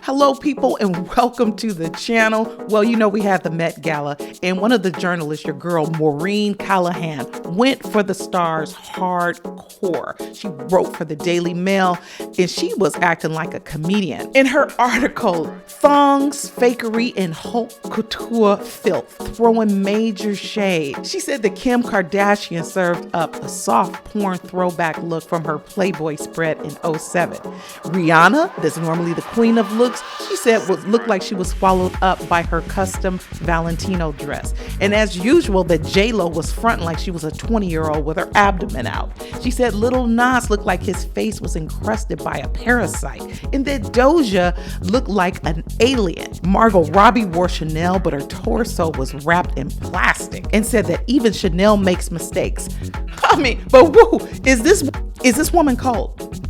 Hello, people, and welcome to the channel. Well, you know we had the Met Gala, and one of the journalists, your girl Maureen Callahan, went for the stars hardcore. She wrote for the Daily Mail, and she was acting like a comedian. In her article, Thongs, Fakery, and Haute Couture Filth, throwing major shade. She said that Kim Kardashian served up a soft porn throwback look from her Playboy spread in 2007. Rihanna, that's normally the queen of looks, she said looked like she was swallowed up by her custom Valentino dress. And as usual, that J-Lo was fronting like she was a 20-year-old with her abdomen out. She said Lil Nas looked like his face was encrusted by a parasite, and that Doja looked like an alien. Margot Robbie wore Chanel, but her torso was wrapped in plastic, and said that even Chanel makes mistakes. I mean, but woo, is this woman cold?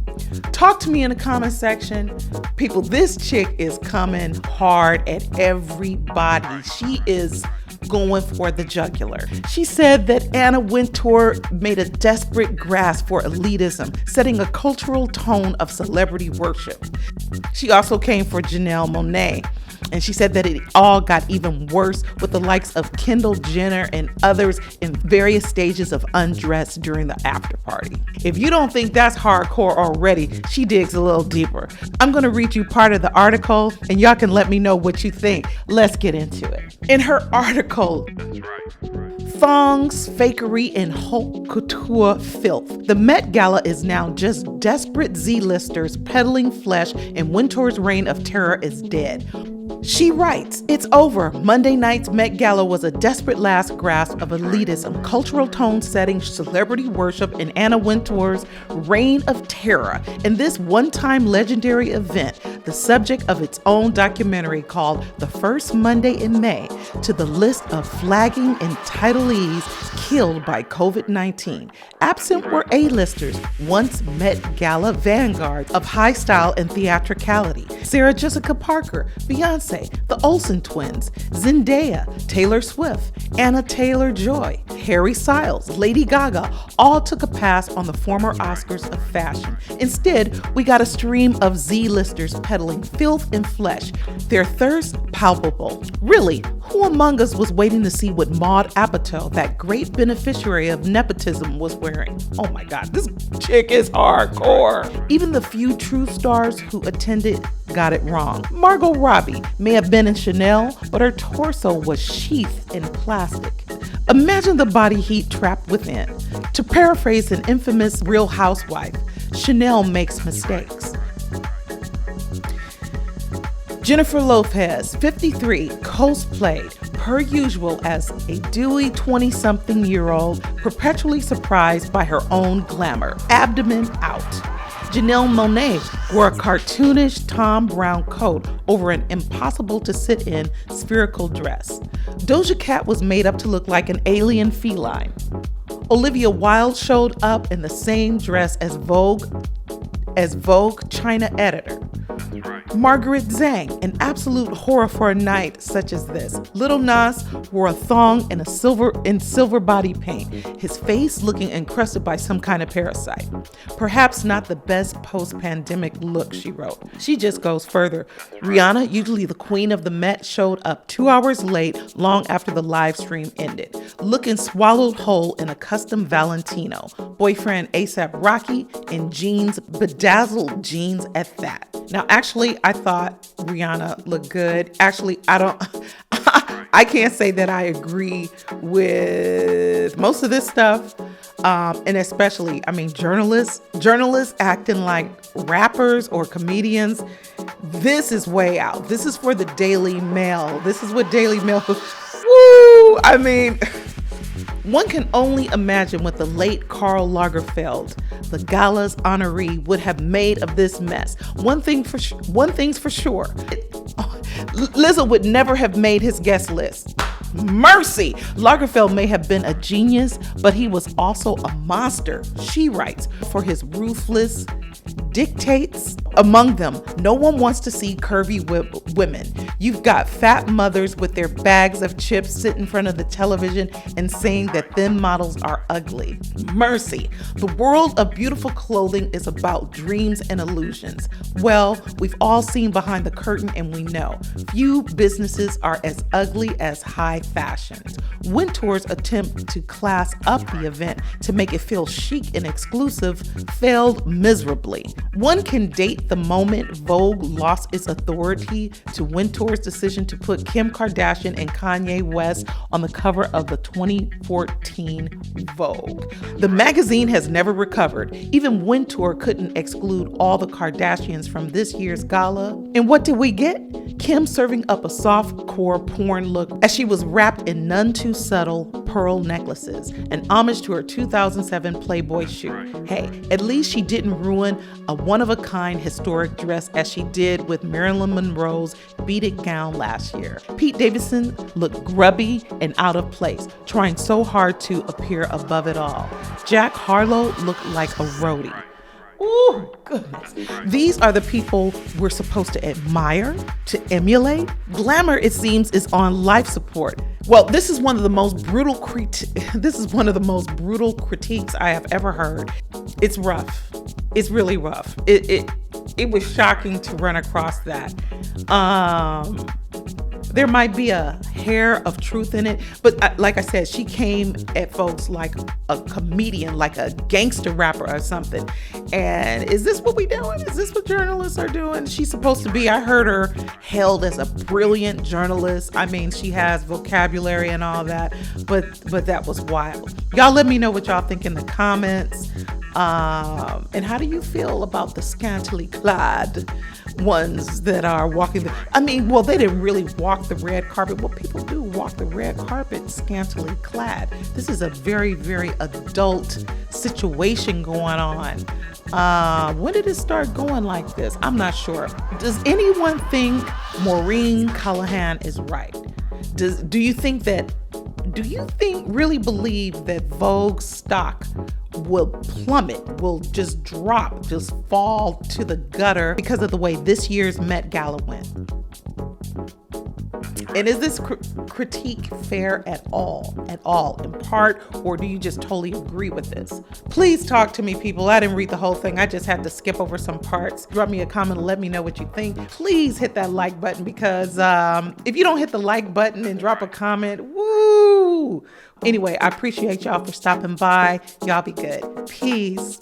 Talk to me in the comment section. People, this chick is coming hard at everybody. She is going for the jugular. She said that Anna Wintour made a desperate grasp for elitism, setting a cultural tone of celebrity worship. She also came for Janelle Monáe. And she said that it all got even worse with the likes of Kendall Jenner and others in various stages of undress during the after party. If you don't think that's hardcore already, she digs a little deeper. I'm going to read you part of the article and y'all can let me know what you think. Let's get into it. In her article, Thongs, Fakery, and Haute Couture Filth, the Met Gala is now just desperate Z-listers peddling flesh, and Wintour's reign of terror is dead. She writes, "It's over. Monday night's Met Gala was a desperate last grasp of elitism, cultural tone setting, celebrity worship, and Anna Wintour's reign of terror. And this one-time legendary event, the subject of its own documentary called The First Monday in May, to the list of flagging entitlees killed by COVID-19. Absent were A-listers, once Met Gala vanguards of high style and theatricality. Sarah Jessica Parker, Beyonce, the Olsen twins, Zendaya, Taylor Swift, Anna Taylor-Joy, Harry Styles, Lady Gaga, all took a pass on the former Oscars of fashion. Instead, we got a stream of Z-listers peddling filth and flesh, their thirst palpable. Really, who among us was waiting to see what Maud Apatow, that great beneficiary of nepotism, was wearing? Oh my God, this chick is hardcore. Even the few true stars who attended got it wrong. Margot Robbie may have been in Chanel, but her torso was sheathed in plastic. Imagine the body heat trapped within. To paraphrase an infamous Real Housewife, Chanel makes mistakes." Jennifer Lopez, 53, cosplayed per usual as a dewy 20-something-year-old, perpetually surprised by her own glamour, abdomen out. Janelle Monáe wore a cartoonish Tom Brown coat over an impossible-to-sit-in spherical dress. Doja Cat was made up to look like an alien feline. Olivia Wilde showed up in the same dress as Vogue China editor. Margaret Zhang, an absolute horror for a night such as this. Lil Nas wore a thong and silver body paint, his face looking encrusted by some kind of parasite. Perhaps not the best post-pandemic look, she wrote. She just goes further. Rihanna, usually the queen of the Met, showed up 2 hours late, long after the live stream ended, looking swallowed whole in a custom Valentino. Boyfriend A$AP Rocky in jeans, bedazzled jeans at that. Now, actually, I thought Rihanna looked good. Actually, I can't say that I agree with most of this stuff. And especially, journalists acting like rappers or comedians. This is way out. This is for the Daily Mail. This is what Daily Mail, woo! One can only imagine what the late Karl Lagerfeld, the Gala's honoree, would have made of this mess. One thing's for sure. Lizzo would never have made his guest list. Mercy! Lagerfeld may have been a genius, but he was also a monster, she writes, for his ruthless dictates. Among them, no one wants to see curvy women. You've got fat mothers with their bags of chips sit in front of the television and saying that them models are ugly. Mercy. The world of beautiful clothing is about dreams and illusions. Well, we've all seen behind the curtain and we know few businesses are as ugly as high fashions. Wintour's attempt to class up the event to make it feel chic and exclusive failed miserably. One can date the moment Vogue lost its authority to Wintour's decision to put Kim Kardashian and Kanye West on the cover of the 2014 Vogue. The magazine has never recovered. Even Wintour couldn't exclude all the Kardashians from this year's gala. And what did we get? Kim serving up a soft-core porn look as she was wrapped in none too subtle pearl necklaces, an homage to her 2007 Playboy shoot. Hey, at least she didn't ruin a one-of-a-kind historic dress as she did with Marilyn Monroe's beaded gown last year. Pete Davidson looked grubby and out of place, trying so hard to appear above it all. Jack Harlow looked like a roadie. Ooh, goodness. These are the people we're supposed to admire, to emulate. Glamour, it seems, is on life support. Well, this is one of the most brutal critiques I have ever heard. It's rough. It's really rough. It was shocking to run across that. There might be a hair of truth in it, but like I said, she came at folks like a comedian, like a gangster rapper or something. And is this what we doing? Is this what journalists are doing? She's supposed to be, I heard her hailed as a brilliant journalist. I mean, she has vocabulary and all that, but that was wild. Y'all let me know what y'all think in the comments. And how do you feel about the scantily clad ones that are walking they didn't really walk the red carpet. Well, people do walk the red carpet scantily clad. This is a very, very adult situation going on. When did it start going like this? I'm not sure. Does anyone think Maureen Callahan is right? Do you really believe that Vogue stock will plummet, will just drop, just fall to the gutter because of the way this year's Met Gala went? And is this critique fair at all, in part, or do you just totally agree with this? Please talk to me, people. I didn't read the whole thing. I just had to skip over some parts. Drop me a comment and let me know what you think. Please hit that like button because if you don't hit the like button and drop a comment, woo! Anyway, I appreciate y'all for stopping by. Y'all be good. Peace.